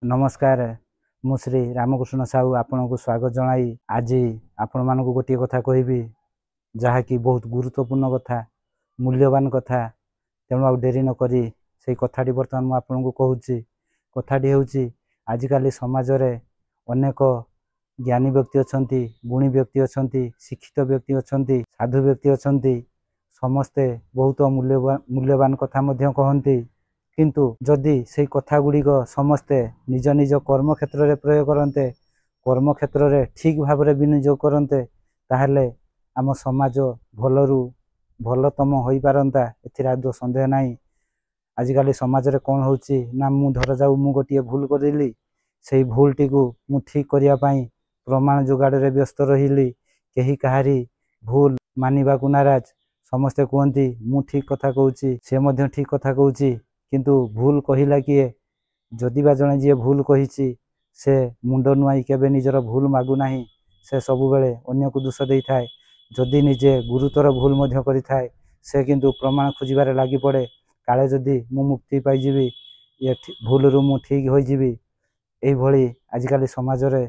नमस्कार मु श्री रामकृष्ण साहू आपण को स्वागत जनाई आज आपण मानक गोटे कथा कहबी जहाँकि बहुत गुरुत्वपूर्ण कथा मूल्यवान कथा तेणु आ डेरी नक से कथाटी बर्तमान मुझे आपन को कहूँ कथाटी हूँ आजिकाली समाज रे अनेक ज्ञानी व्यक्ति अच्छा गुणी व्यक्ति अच्छा शिक्षित व्यक्ति अच्छा साधु व्यक्ति अच्छा समस्ते बहुत मूल्यवान कथा कहती किंतु जदि से कथा गुड़िक समस्ते निज निज कर्म क्षेत्र में प्रयोग करते कर्म क्षेत्र में ठीक भाव में विनियोग करते ताहले आम समाज भलरू भलतम हो पारंता एदौ सन्देह नहीं। आजिकाली समाज रे कौन होची ना मु धर जाऊ मु गोटे भूल करी से भूल टी को मु ठीक करने प्रमाण जोगाड़ रे व्यस्त रही कहीं कहारी भूल मानिबा को नाराज समस्ते कहती मु ठीक कथा कहूँ से ठीक कथा कहूँ किंतु भूल कहला किए जदि बा जड़े जी भूल कही से मुंड नुआई केबे निजर भूल मागु नहीं से सबु बेले अन्य को दोष दे थाए जदि निजे गुरुतर भूल मध्य करि थाए से किंतु प्रमाण खोजिबारे लागी पड़े काले जदि मु मुक्ति पाइजिबी ये भूल रु मु ठीक हो जिबी एई भली आजिकाली समाज रे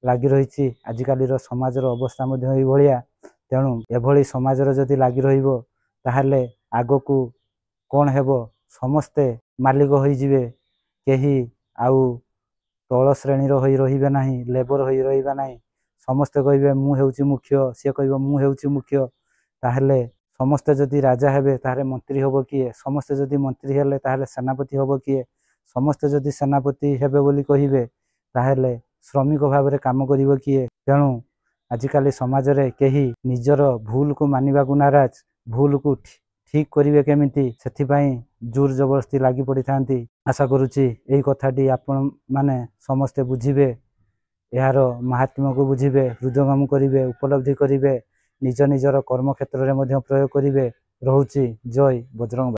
लागी रही आजिकाली रो समाज रो अवस्था मध्य एई भलिया तेणु एभली समाज रे जदि लागी रहिबो ताहाले आगो को कौन हेबो समस्ते मालिक हो जिवे कहीं आउ तल श्रेणी रही रहिबे नहीं लेबर हो रहिबे नहीं समस्ते कहिबे मु हेउची मुख्य सी कहबो मु हेउची मुख्य ताहले समस्ते जदि राजा हेबे ताहले मंत्री होबो किए समस्ते जदि मंत्री हेले ताहले सेनापति होबो किए समस्ते जदि सेनापति हेबे बोली कहिबे ताहले श्रमिक भाव में काम करिवो किए तेणु आजिकाली समाज रे कहीं निजर भूल को मानिबा को नाराज भूल को ठीक करिवे केमिति सेथिपाई जोर जबरदस्ती लागी पड़ी थांती आशा करुच्ची यही कथाटी आपण माने समस्ते बुझिबे यार महात्म्य को बुझिबे हृदयंगम करिवे उपलब्धि करिवे निज निजर कर्म क्षेत्र में प्रयोग करिवे। रहुची जय बजरंग।